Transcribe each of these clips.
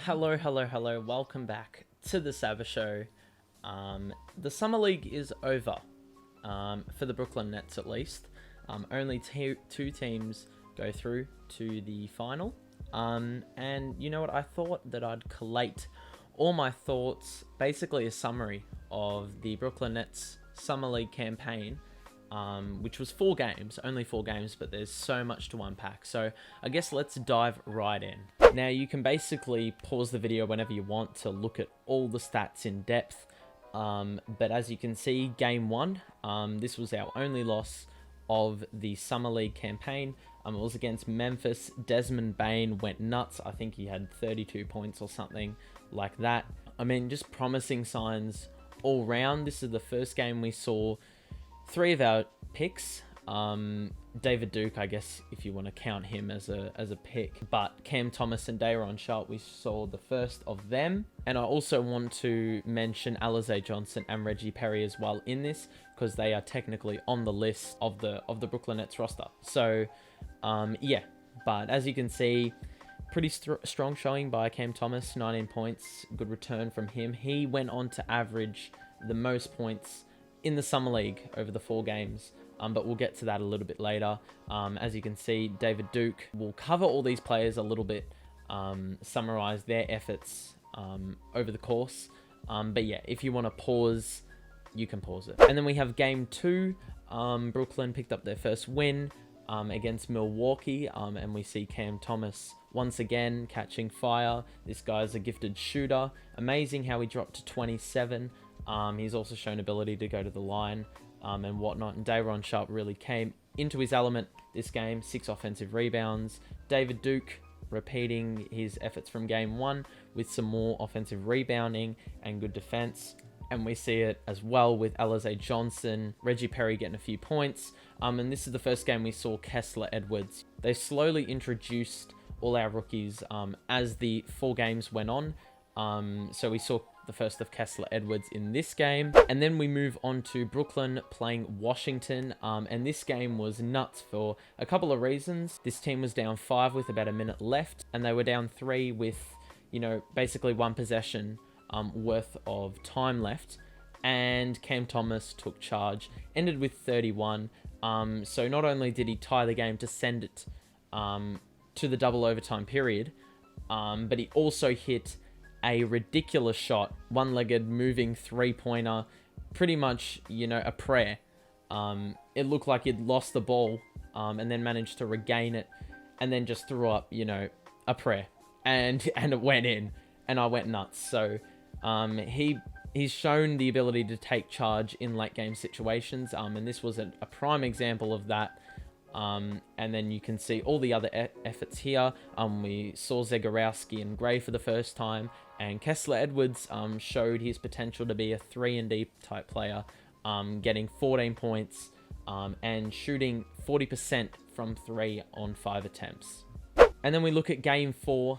Hello. Welcome back to the Saba Show. The Summer League is over, for the Brooklyn Nets at least. Only two teams go through to the final. And you know what? I thought that I'd collate all my thoughts, basically a summary of the Brooklyn Nets Summer League campaign, which was only four games, but there's so much to unpack. So I guess let's dive right in. Now you can basically pause the video whenever you want to look at all the stats in depth. But as you can see, game one, this was our only loss of the Summer League campaign. It was against Memphis. Desmond Bane went nuts. I think he had 32 points or something like that. I mean, just promising signs all round. This is the first game we saw three of our picks. David Duke, I guess, if you want to count him as a pick. But Cam Thomas and Sharpe, we saw the first of them. And I also want to mention Alize Johnson and Reggie Perry as well in this, because they are technically on the list of the Brooklyn Nets roster. So, yeah. But as you can see, pretty strong showing by Cam Thomas, 19 points. Good return from him. He went on to average the most points in the Summer League over the four games. But we'll get to that a little bit later. As you can see, David Duke will cover all these players a little bit, summarize their efforts over the course. But yeah, if you want to pause, you can pause it. And then we have game two. Brooklyn picked up their first win against Milwaukee. And we see Cam Thomas once again catching fire. This guy's a gifted shooter. Amazing how he dropped to 27. He's also shown ability to go to the line. And whatnot, and Sharpe really came into his element this game. 6 offensive rebounds. David Duke repeating his efforts from game one with some more offensive rebounding and good defense. And we see it as well with Alize Johnson, Reggie Perry getting a few points. And this is the first game we saw Kessler Edwards. They slowly introduced all our rookies as the 4 games went on. So we saw the first of Kessler Edwards in this game. And then we move on to Brooklyn playing Washington. And this game was nuts for a couple of reasons. This team was down 5 with about a minute left. And they were down 3 with, basically 1 possession worth of time left. And Cam Thomas took charge, ended with 31. So not only did he tie the game to send it to the double overtime period, but he also hit a ridiculous shot, one-legged moving three-pointer, pretty much, a prayer. It looked like he'd lost the ball, and then managed to regain it, and then just threw up, a prayer, and it went in, and I went nuts. So, he's shown the ability to take charge in late game situations, and this was a prime example of that. And then you can see all the other efforts here. We saw Zegarowski and Gray for the first time, and Kessler Edwards showed his potential to be a 3-and-D type player, getting 14 points and shooting 40% from 3 on 5 attempts. And then we look at game 4,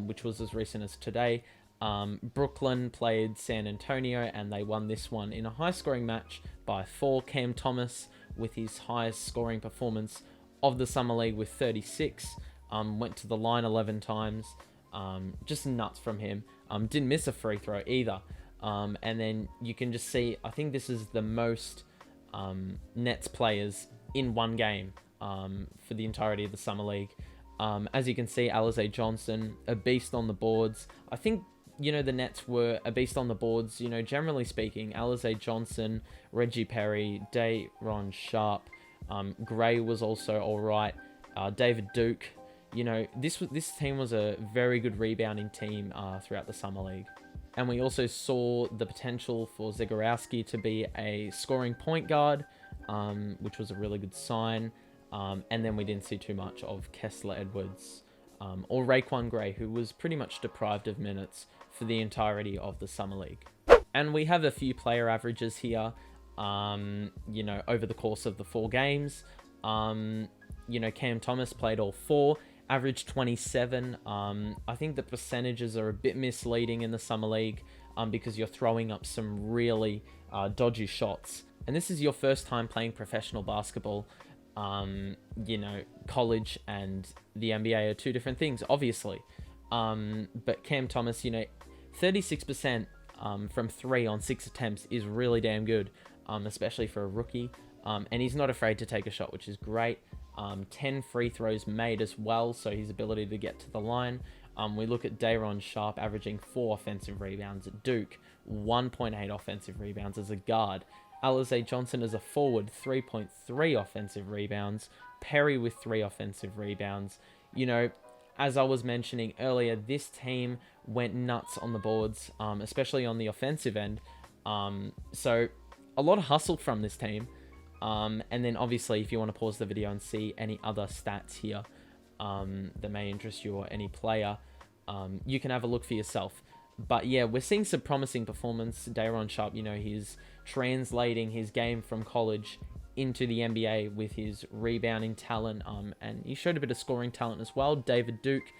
which was as recent as today. Brooklyn played San Antonio, and they won this one in a high-scoring match by 4. Cam Thomas, with his highest scoring performance of the Summer League with 36, went to the line 11 times. Just nuts from him. Didn't miss a free throw either. And then you can just see, I think this is the most Nets players in one game for the entirety of the Summer League. As you can see, Alize Johnson, a beast on the boards. I think, the Nets were a beast on the boards, generally speaking. Alize Johnson, Reggie Perry, Sharpe, Gray was also all right. David Duke, this team was a very good rebounding team throughout the Summer League. And we also saw the potential for Zegarowski to be a scoring point guard, which was a really good sign. And then we didn't see too much of Kessler Edwards or Raekwon Gray, who was pretty much deprived of minutes for the entirety of the Summer League. And we have a few player averages here, over the course of the 4 games. Cam Thomas played all 4, averaged 27. I think the percentages are a bit misleading in the Summer League because you're throwing up some really dodgy shots. And this is your first time playing professional basketball. College and the NBA are 2 different things, obviously. But Cam Thomas, 36% from 3 on 6 attempts is really damn good, especially for a rookie. And he's not afraid to take a shot, which is great. 10 free throws made as well, so his ability to get to the line. We look at Sharpe averaging 4 offensive rebounds at Duke, 1.8 offensive rebounds as a guard. Alize Johnson as a forward, 3.3 offensive rebounds. Perry with 3 offensive rebounds. As I was mentioning earlier, this team went nuts on the boards, especially on the offensive end. So a lot of hustle from this team. And then obviously, if you want to pause the video and see any other stats here that may interest you or any player, you can have a look for yourself. But yeah, we're seeing some promising performance. Sharpe, he's translating his game from college into the NBA with his rebounding talent, and he showed a bit of scoring talent as well. David Duke,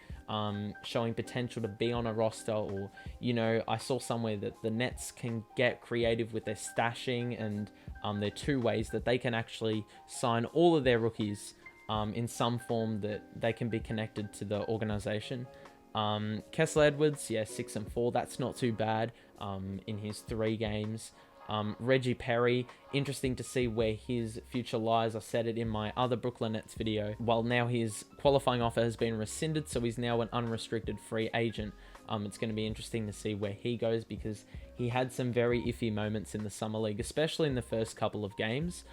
showing potential to be on a roster, or, I saw somewhere that the Nets can get creative with their stashing, and there are 2 ways that they can actually sign all of their rookies in some form that they can be connected to the organization. Kessler Edwards, 6 and 4, that's not too bad in his 3 games. Reggie Perry, interesting to see where his future lies. I said it in my other Brooklyn Nets video. Well, now his qualifying offer has been rescinded, so he's now an unrestricted free agent. It's going to be interesting to see where he goes, because he had some very iffy moments in the Summer League, especially in the first couple of games.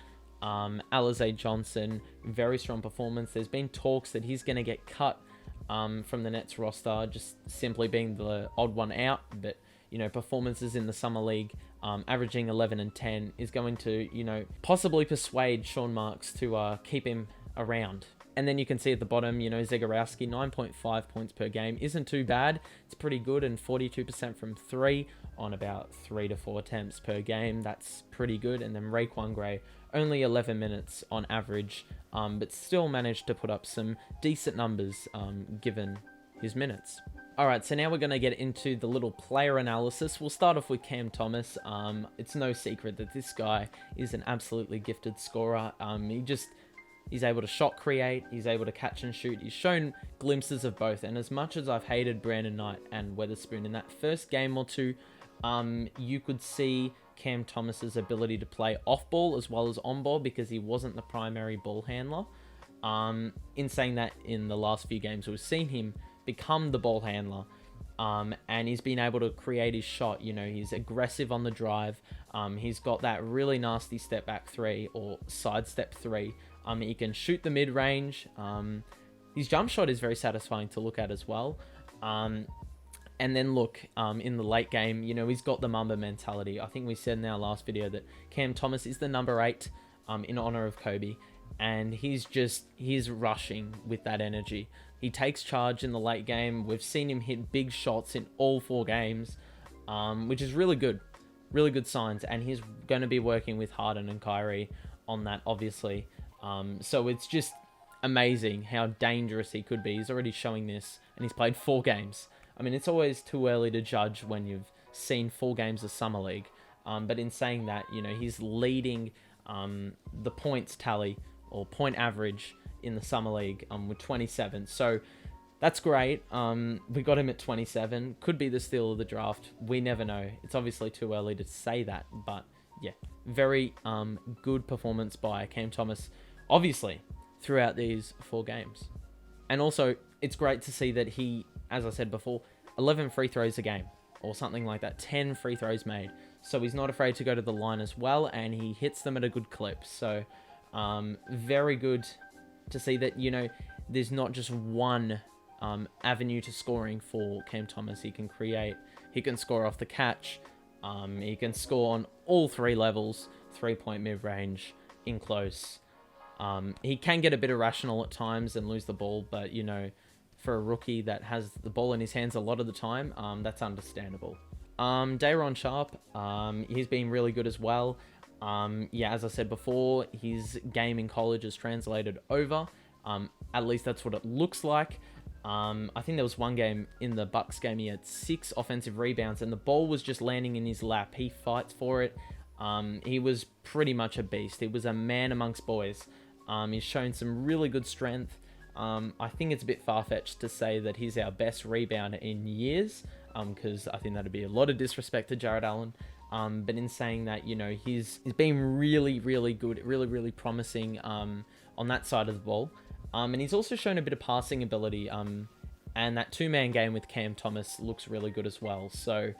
Alize Johnson, very strong performance. There's been talks that he's going to get cut from the Nets roster, just simply being the odd one out, but performances in the Summer League, averaging 11 and 10 is going to, possibly persuade Sean Marks to keep him around. And then you can see at the bottom, Zegarowski, 9.5 points per game isn't too bad. It's pretty good, and 42% from 3 on about 3 to 4 attempts per game. That's pretty good. And then Raekwon Gray, only 11 minutes on average, but still managed to put up some decent numbers given his minutes. Alright, so now we're going to get into the little player analysis. We'll start off with Cam Thomas. It's no secret that this guy is an absolutely gifted scorer. He's able to shot create, he's able to catch and shoot. He's shown glimpses of both, and as much as I've hated Brandon Knight and Weatherspoon in that first game or 2, you could see Cam Thomas's ability to play off ball as well as on ball, because he wasn't the primary ball handler. In saying that, in the last few games, we've seen him become the ball handler, and he's been able to create his shot. He's aggressive on the drive. He's got that really nasty step back 3 or side step 3. He can shoot the mid range. His jump shot is very satisfying to look at as well. And then look, in the late game, he's got the Mamba mentality. I think we said in our last video that Cam Thomas is the number 8 in honor of Kobe. And he's rushing with that energy. He takes charge in the late game. We've seen him hit big shots in all 4 games, which is really good. Really good signs. And he's going to be working with Harden and Kyrie on that, obviously. So it's just amazing how dangerous he could be. He's already showing this, and he's played 4 games. I mean, it's always too early to judge when you've seen 4 games of Summer League. But in saying that, he's leading the points tally or point average in the Summer League with 27. So that's great. We got him at 27. Could be the steal of the draft. We never know. It's obviously too early to say that. But yeah, very good performance by Cam Thomas, obviously, throughout these 4 games. And also, it's great to see that he, as I said before, 11 free throws a game or something like that. 10 free throws made. So he's not afraid to go to the line as well, and he hits them at a good clip. So very good to see that, there's not just one avenue to scoring for Cam Thomas. He can create, he can score off the catch, he can score on all 3 levels, 3-point mid-range, in close. He can get a bit irrational at times and lose the ball, but, for a rookie that has the ball in his hands a lot of the time, that's understandable. Sharpe, he's been really good as well. As I said before, his game in college is translated over. At least that's what it looks like. I think there was one game in the Bucks game, he had 6 offensive rebounds, and the ball was just landing in his lap. He fights for it. He was pretty much a beast. He was a man amongst boys. He's shown some really good strength. I think it's a bit far-fetched to say that he's our best rebounder in years, because I think that'd be a lot of disrespect to Jared Allen. But in saying that, you know, he's been really, really good, really, really promising on that side of the ball. And he's also shown a bit of passing ability. And that two-man game with Cam Thomas looks really good as well. So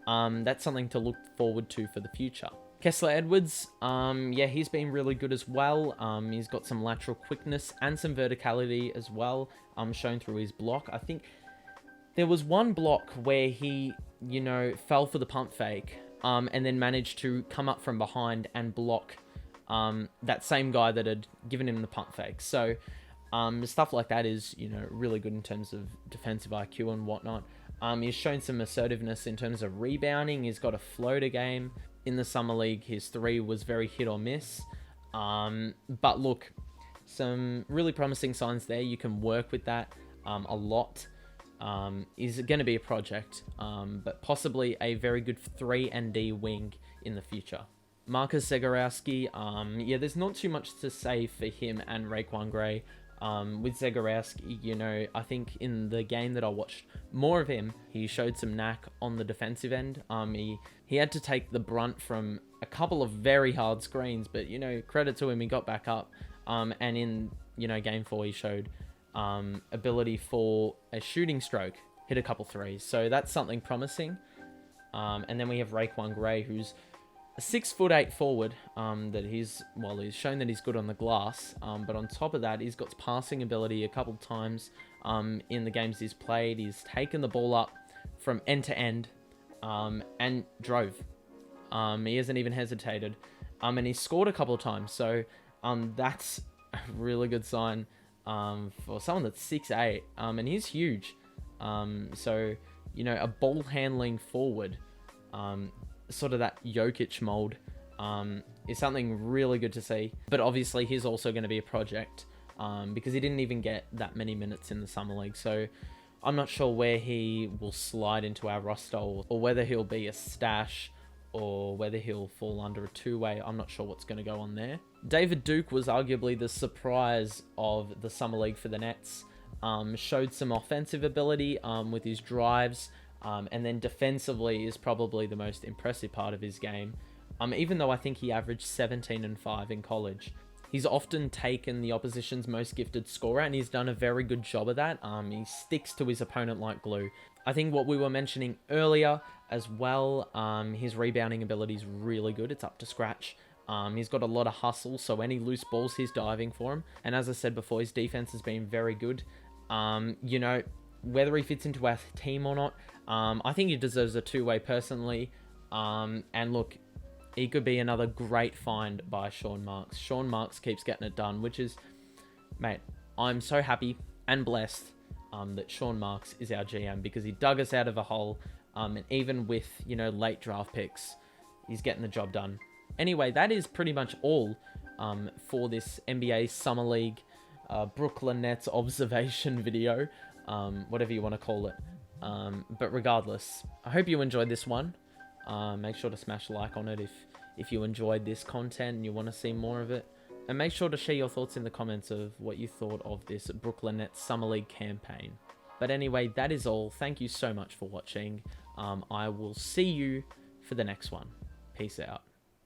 that's something to look forward to for the future. Kessler Edwards, yeah, he's been really good as well. He's got some lateral quickness and some verticality as well, shown through his block. I think there was one block where he, you know, fell for the pump fake, and then managed to come up from behind and block that same guy that had given him the pump fake. So stuff like that is, you know, really good in terms of defensive IQ and whatnot. He's shown some assertiveness in terms of rebounding. He's got a floater game. In the Summer League, his three was very hit or miss. But look, some really promising signs there. You can work with that a lot. Is going to be a project, but possibly a very good 3-and-D wing in the future. Marcus Zegarowski, yeah, there's not too much to say for him and Raekwon Gray. With Zegarowski, you know, I think in the game that I watched more of him, he showed some knack on the defensive end. He had to take the brunt from a couple of very hard screens, but, you know, credit to him, he got back up. And in, you know, game 4, he showed ability for a shooting stroke, hit a couple threes. So that's something promising. And then we have Raekwon Gray, who's a 6'8" forward, that he's shown that he's good on the glass, but on top of that, he's got passing ability a couple times in the games he's played. He's taken the ball up from end to end and drove. He hasn't even hesitated, and he's scored a couple of times. So that's a really good sign for someone that's 6'8", and he's huge. So, you know, a ball handling forward, sort of that Jokic mold, is something really good to see. But obviously he's also going to be a project, because he didn't even get that many minutes in the Summer League. So I'm not sure where he will slide into our roster, or whether he'll be a stash, or whether he'll fall under a two-way. I'm not sure what's going to go on there. David Duke was arguably the surprise of the Summer League for the Nets. Showed some offensive ability with his drives, and then defensively is probably the most impressive part of his game. Even though I think he averaged 17 and 5 in college, he's often taken the opposition's most gifted scorer, and he's done a very good job of that. He sticks to his opponent like glue. I think what we were mentioning earlier as well, his rebounding ability is really good. It's up to scratch. He's got a lot of hustle, so any loose balls, he's diving for him. And as I said before, his defense has been very good. You know, whether he fits into our team or not, I think he deserves a two-way personally. And look, he could be another great find by Sean Marks. Sean Marks keeps getting it done, which is, mate, I'm so happy and blessed that Sean Marks is our GM, because he dug us out of a hole. And even with, you know, late draft picks, he's getting the job done. Anyway, that is pretty much all for this NBA Summer League Brooklyn Nets observation video, whatever you want to call it. But regardless, I hope you enjoyed this one. Make sure to smash a like on it if you enjoyed this content and you want to see more of it. And make sure to share your thoughts in the comments of what you thought of this Brooklyn Nets Summer League campaign. But anyway, that is all. Thank you so much for watching. I will see you for the next one. Peace out.